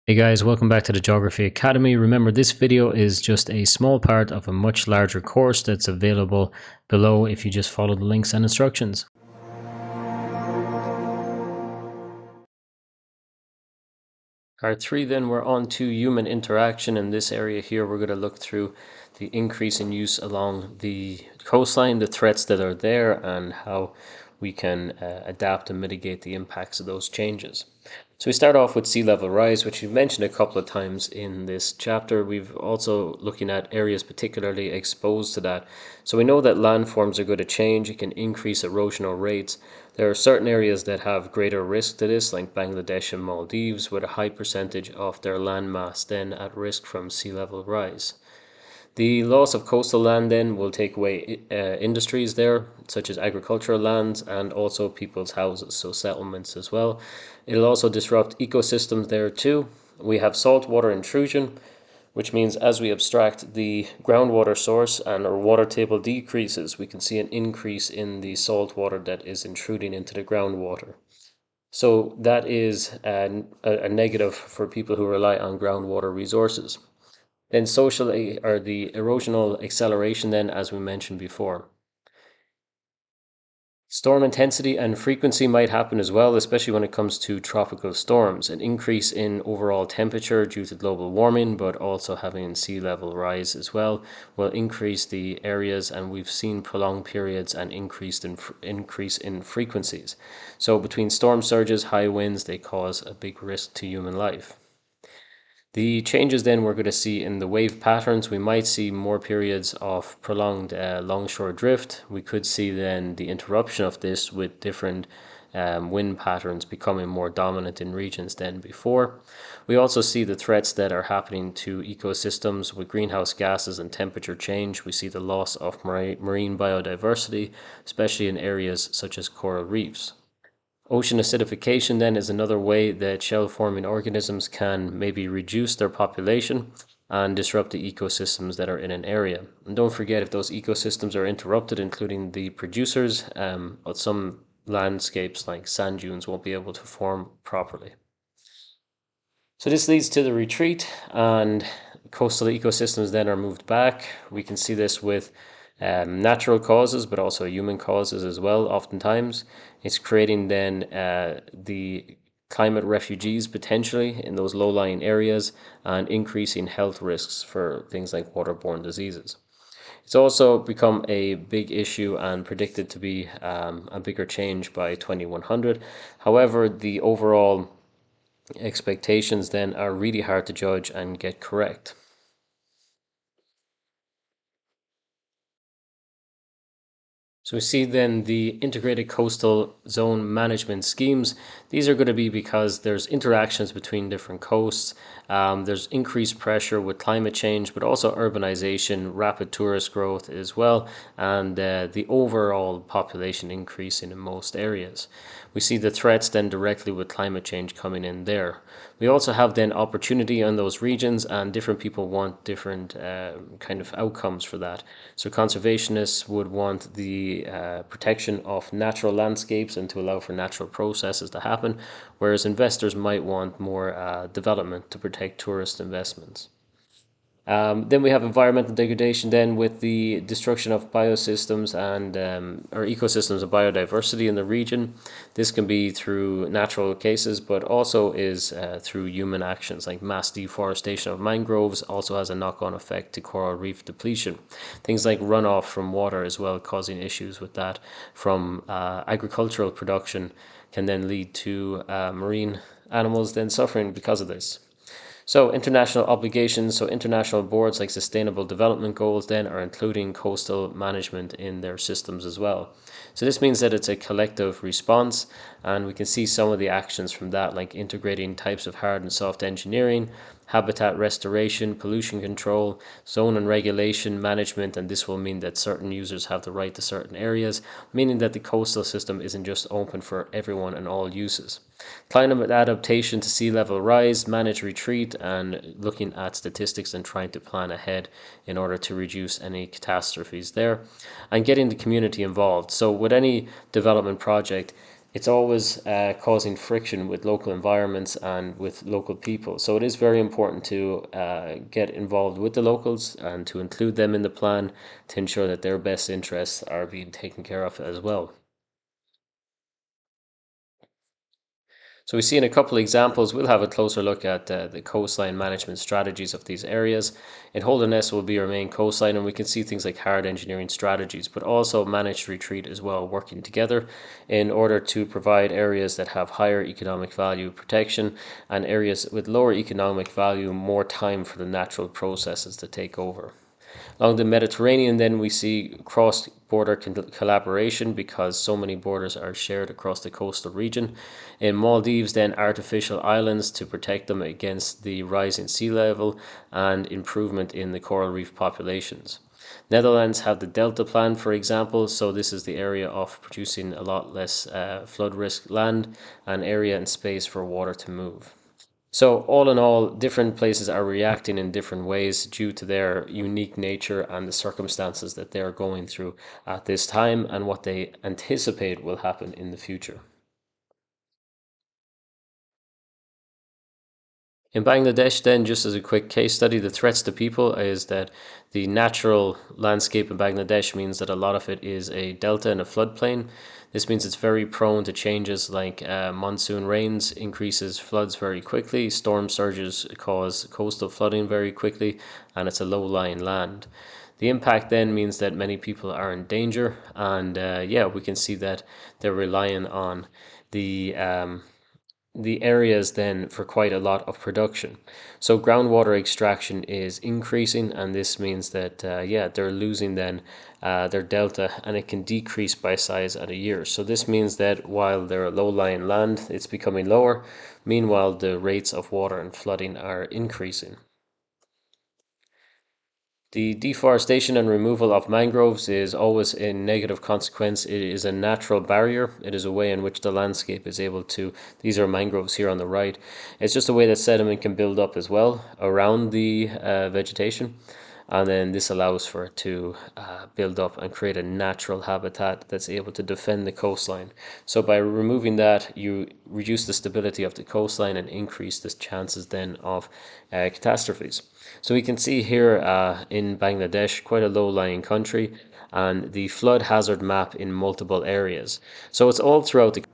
Hey guys, welcome back to the Geography Academy. Remember, this video is just a small part of a much larger course that's available below if you just follow the links and instructions. Part 3 then, we're on to human interaction. In this area here, we're going to look through the increase in use along the coastline, the threats that are there, and how we can adapt and mitigate the impacts of those changes. So we start off with sea level rise, which we've mentioned a couple of times in this chapter. We've also looking at areas particularly exposed to that. So we know that landforms are going to change. It can increase erosional rates. There are certain areas that have greater risk to this, like Bangladesh and Maldives, with a high percentage of their landmass then at risk from sea level rise. The loss of coastal land then will take away industries there, such as agricultural lands and also people's houses, so settlements as well. It'll also disrupt ecosystems there too. We have saltwater intrusion, which means as we abstract the groundwater source and our water table decreases, we can see an increase in the salt water that is intruding into the groundwater. So that is a negative for people who rely on groundwater resources. Then socially, or the erosional acceleration then, as we mentioned before. Storm intensity and frequency might happen as well, especially when it comes to tropical storms. An increase in overall temperature due to global warming, but also having sea level rise as well, will increase the areas, and we've seen prolonged periods and increase in frequencies. So between storm surges, high winds, they cause a big risk to human life. The changes then we're going to see in the wave patterns, we might see more periods of prolonged longshore drift. We could see then the interruption of this with different wind patterns becoming more dominant in regions than before. We also see the threats that are happening to ecosystems with greenhouse gases and temperature change. We see the loss of marine biodiversity, especially in areas such as coral reefs. Ocean acidification then is another way that shell-forming organisms can maybe reduce their population and disrupt the ecosystems that are in an area. And don't forget, if those ecosystems are interrupted, including the producers, some landscapes like sand dunes won't be able to form properly. So this leads to the retreat, and coastal ecosystems then are moved back. We can see this with natural causes, but also human causes as well. Oftentimes, it's creating then the climate refugees potentially in those low-lying areas and increasing health risks for things like waterborne diseases. It's also become a big issue and predicted to be a bigger change by 2100. However, the overall expectations then are really hard to judge and get correct. So we see then the integrated coastal zone management schemes. These are going to be because there's interactions between different coasts. There's increased pressure with climate change, but also urbanization, rapid tourist growth as well, and the overall population increasing in most areas. We see the threats then directly with climate change coming in there. We also have then opportunity on those regions, and different people want different kind of outcomes for that. So conservationists would want the protection of natural landscapes and to allow for natural processes to happen, whereas investors might want more development to protect tourist investments. Then we have environmental degradation then with the destruction of biosystems and or ecosystems of biodiversity in the region. This can be through natural cases, but also is through human actions like mass deforestation of mangroves also has a knock-on effect to coral reef depletion. Things like runoff from water as well, causing issues with that from agricultural production can then lead to marine animals then suffering because of this. So international obligations, so international boards like Sustainable Development Goals then are including coastal management in their systems as well. So this means that it's a collective response, and we can see some of the actions from that, like integrating types of hard and soft engineering, habitat restoration, pollution control, zone and regulation management, and this will mean that certain users have the right to certain areas, meaning that the coastal system isn't just open for everyone and all uses. Climate adaptation to sea level rise, manage retreat, and looking at statistics and trying to plan ahead in order to reduce any catastrophes there, and getting the community involved. So with any development project, it's always causing friction with local environments and with local people. So it is very important to get involved with the locals and to include them in the plan to ensure that their best interests are being taken care of as well. So we see in a couple of examples, we'll have a closer look at the coastline management strategies of these areas. In Holderness will be our main coastline, and we can see things like hard engineering strategies, but also managed retreat as well, working together in order to provide areas that have higher economic value protection and areas with lower economic value more time for the natural processes to take over. Along the Mediterranean, then we see cross border collaboration because so many borders are shared across the coastal region. In Maldives, then artificial islands to protect them against the rising sea level and improvement in the coral reef populations. Netherlands have the Delta Plan, for example, so this is the area of producing a lot less flood risk land and area and space for water to move. So, all in all, different places are reacting in different ways due to their unique nature and the circumstances that they are going through at this time and what they anticipate will happen in the future. In Bangladesh, then, just as a quick case study, the threats to people is that the natural landscape in Bangladesh means that a lot of it is a delta and a floodplain. This means it's very prone to changes like monsoon rains increases floods very quickly, storm surges cause coastal flooding very quickly, and it's a low-lying land. The impact then means that many people are in danger, and yeah, we can see that they're relying on the areas then for quite a lot of production. So groundwater extraction is increasing, and this means that yeah, they're losing then their delta, and it can decrease by size at a year. So this means that while they're a low-lying land, it's becoming lower. Meanwhile, the rates of water and flooding are increasing. The deforestation and removal of mangroves is always a negative consequence. It is a natural barrier. It is a way in which the landscape is able to, these are mangroves here on the right. It's just a way that sediment can build up as well around the vegetation. And then this allows for it to build up and create a natural habitat that's able to defend the coastline. So by removing that, you reduce the stability of the coastline and increase the chances then of catastrophes. So we can see here in Bangladesh, quite a low-lying country, and the flood hazard map in multiple areas. So it's all throughout the